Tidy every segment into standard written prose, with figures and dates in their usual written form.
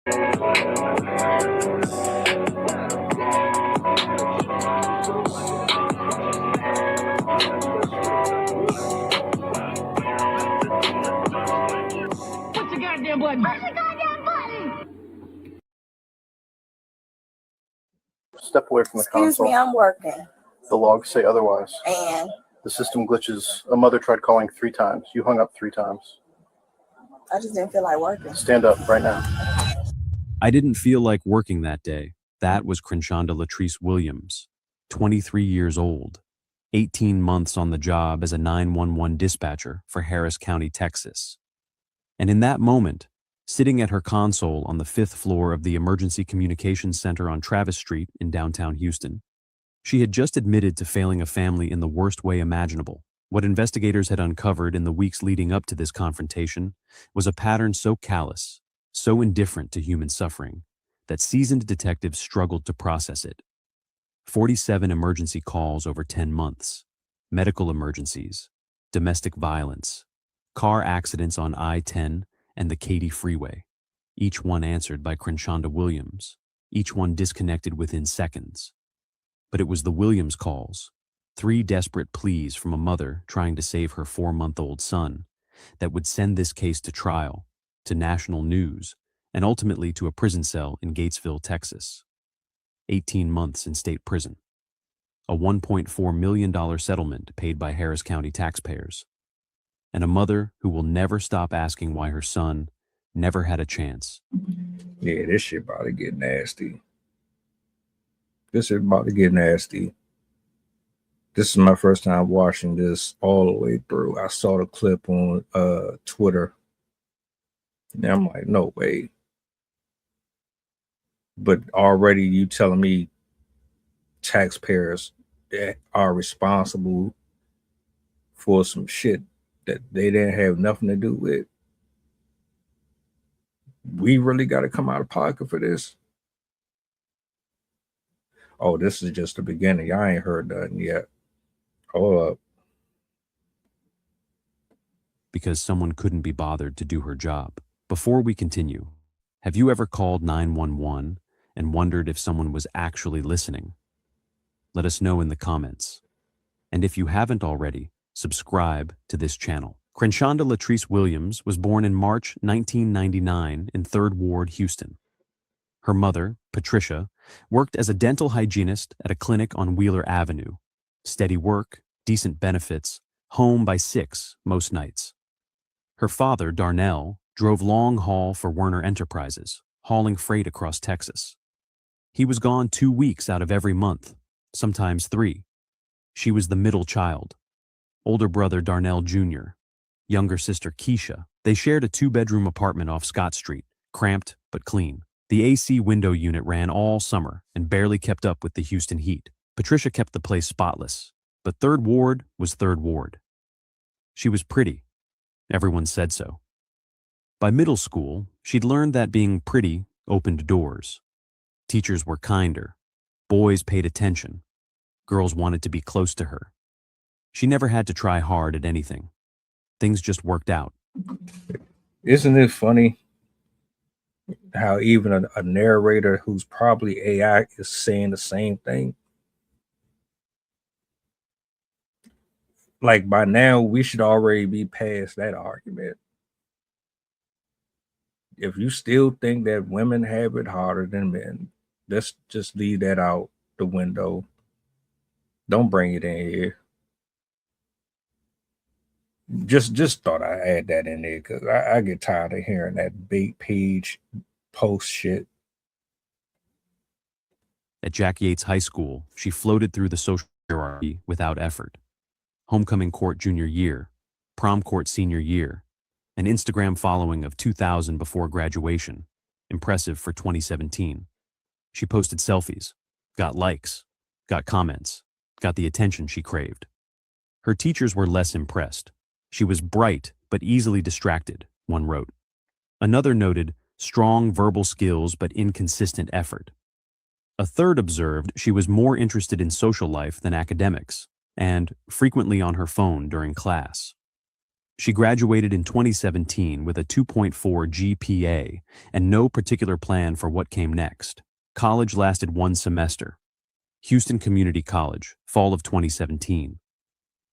Push the goddamn button. Push the goddamn button. Step away from the console. Excuse me, I'm working. The logs say otherwise. And The system glitches. A mother tried calling 3 times. You hung up 3 times. I just didn't feel like working. Stand up right now. I didn't feel like working that day. That was Crenshonda Latrice Williams, 23 years old, 18 months on the job as a 911 dispatcher for Harris County, Texas. And in that moment, sitting at her console on the 5th floor of the Emergency Communications Center on Travis Street in downtown Houston, she had just admitted to failing a family in the worst way imaginable. What investigators had uncovered in the weeks leading up to this confrontation was a pattern so callous, so indifferent to human suffering, that seasoned detectives struggled to process it. 47 emergency calls over 10 months, medical emergencies, domestic violence, car accidents on I-10 and the Katy Freeway, each one answered by Crenshonda Williams, each one disconnected within seconds. But it was the Williams calls, 3 desperate pleas from a mother trying to save her 4-month-old son, that would send this case to trial, to national news, and ultimately to a prison cell in Gatesville, Texas. 18 months in state prison. A $1.4 million settlement paid by Harris County taxpayers. And a mother who will never stop asking why her son never had a chance. Yeah, this shit about to get nasty. This is about to get nasty. This is my first time watching this all the way through. I saw the clip on Twitter. And I'm like, no way. But already you telling me taxpayers that are responsible for some shit that they didn't have nothing to do with. We really got to come out of pocket for this. Oh, this is just the beginning. I ain't heard nothing yet. Hold up. Because someone couldn't be bothered to do her job. Before we continue, have you ever called 911 and wondered if someone was actually listening? Let us know in the comments. And if you haven't already, subscribe to this channel. Crenshonda Latrice Williams was born in March 1999 in 3rd Ward, Houston. Her mother, Patricia, worked as a dental hygienist at a clinic on Wheeler Avenue. Steady work, decent benefits, home by 6 most nights. Her father, Darnell, drove long haul for Werner Enterprises, hauling freight across Texas. He was gone 2 weeks out of every month, sometimes 3. She was the middle child. Older brother Darnell Jr., younger sister Keisha. They shared a 2-bedroom apartment off Scott Street, cramped but clean. The AC window unit ran all summer and barely kept up with the Houston heat. Patricia kept the place spotless, but 3rd Ward was 3rd Ward. She was pretty. Everyone said so. By middle school, she'd learned that being pretty opened doors. Teachers were kinder. Boys paid attention. Girls wanted to be close to her. She never had to try hard at anything. Things just worked out. Isn't it funny how even a narrator who's probably AI is saying the same thing? Like by now, we should already be past that argument. If you still think that women have it harder than men, let's just leave that out the window. Don't bring it in here. Just thought I'd add that in there because I get tired of hearing that bait page post shit. At Jack Yates High School, she floated through the social hierarchy without effort. Homecoming court junior year, prom court senior year, an Instagram following of 2,000 before graduation, impressive for 2017. She posted selfies, got likes, got comments, got the attention she craved. Her teachers were less impressed. She was bright but easily distracted, one wrote. Another noted strong verbal skills but inconsistent effort. A third observed she was more interested in social life than academics, and frequently on her phone during class. She graduated in 2017 with a 2.4 GPA and no particular plan for what came next. College lasted 1 semester. Houston Community College, fall of 2017.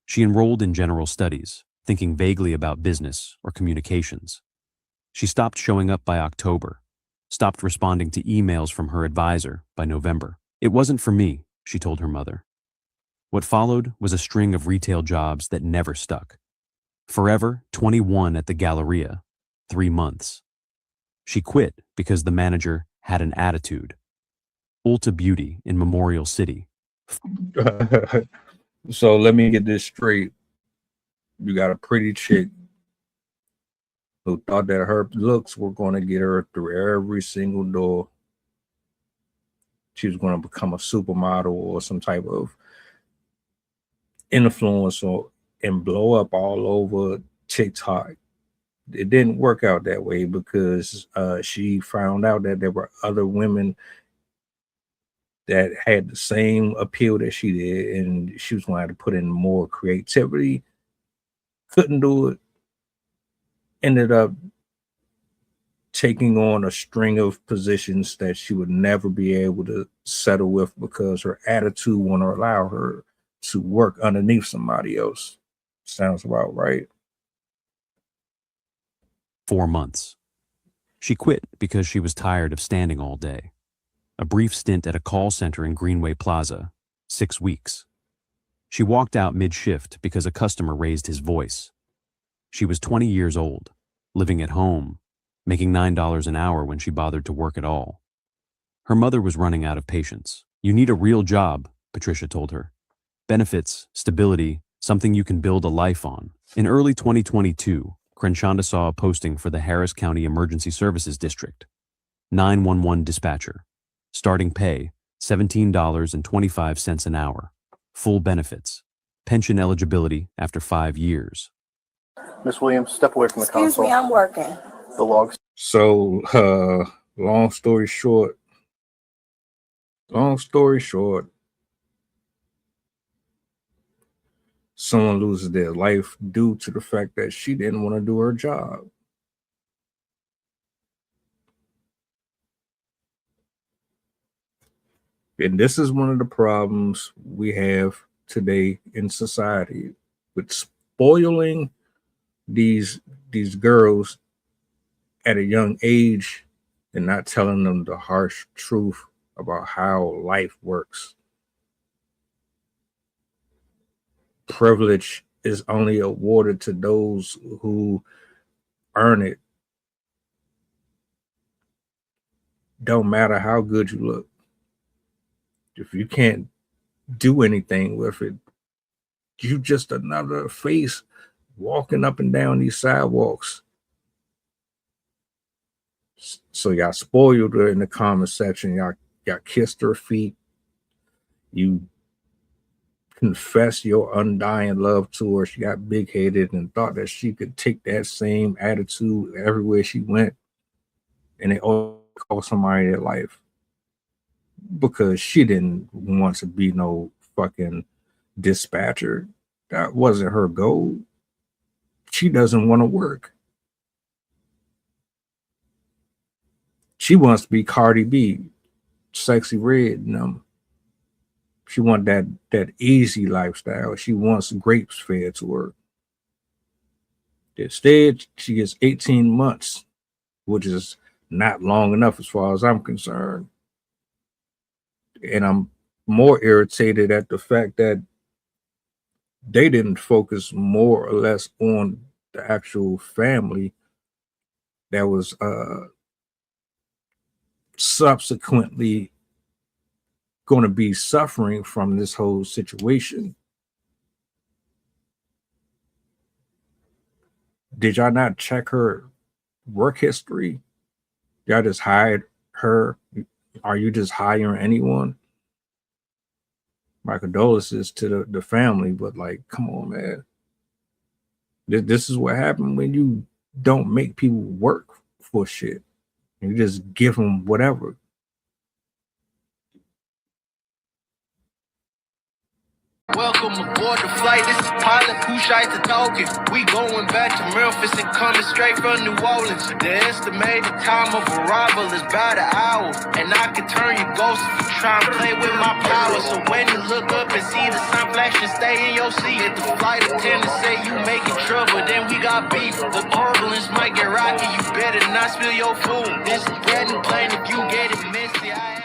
She enrolled in general studies, thinking vaguely about business or communications. She stopped showing up by October, stopped responding to emails from her advisor by November. It wasn't for me, she told her mother. What followed was a string of retail jobs that never stuck. Forever 21 at the Galleria, 3 months. She quit because the manager had an attitude. Ulta Beauty in Memorial City. So let me get this straight. You got a pretty chick who thought that her looks were going to get her through every single door. She was going to become a supermodel or some type of influencer and blow up all over TikTok. It didn't work out that way because she found out that there were other women that had the same appeal that she did, and she was going to have to put in more creativity. Couldn't do it. Ended up taking on a string of positions that she would never be able to settle with because her attitude won't allow her to work underneath somebody else. Sounds about right. 4 months. She quit because she was tired of standing all day. A brief stint at a call center in Greenway Plaza, 6 weeks. She walked out mid-shift because a customer raised his voice. She was 20 years old, living at home, making $9 an hour when she bothered to work at all. Her mother was running out of patience. You need a real job, Patricia told her. Benefits, stability, something you can build a life on. In early 2022, Crenshonda saw a posting for the Harris County Emergency Services District. 911 dispatcher. Starting pay, $17.25 an hour. Full benefits. Pension eligibility after 5 years. Miss Williams, step away from the Excuse console. me, I'm working. The logs. So, long story short, someone loses their life due to the fact that she didn't want to do her job. And this is one of the problems we have today in society with spoiling these girls at a young age and not telling them the harsh truth about how life works. Privilege is only awarded to those who earn it. Don't matter how good you look. If you can't do anything with it, you just another face walking up and down these sidewalks. So y'all spoiled her in the comment section. Y'all kissed her feet. You confessed your undying love to her. She got big-headed and thought that she could take that same attitude everywhere she went, and it all cost somebody their life because she didn't want to be no fucking dispatcher. That wasn't her goal. She doesn't want to work. She wants to be Cardi B, Sexy Red, She wants that easy lifestyle. She wants grapes fed to her. Instead, she gets 18 months, which is not long enough as far as I'm concerned. And I'm more irritated at the fact that they didn't focus more or less on the actual family that was subsequently going to be suffering from this whole situation. Did y'all not check her work history? Y'all just hired her? Are you just hiring anyone? My condolences to the family, but like, come on, man. This is what happened when you don't make people work for shit. You just give them whatever. Welcome aboard the flight. This is pilot who shies to talking. We going back to Memphis and coming straight from New Orleans. The estimated time of arrival is about an hour. And I can turn your ghost if you try and play with my power. So when you look up and see the sun flashing, stay in your seat. If the flight attendant say you making trouble, then we got beef. The turbulence might get rocky. You better not spill your food. This is bread and plain if you get it messy.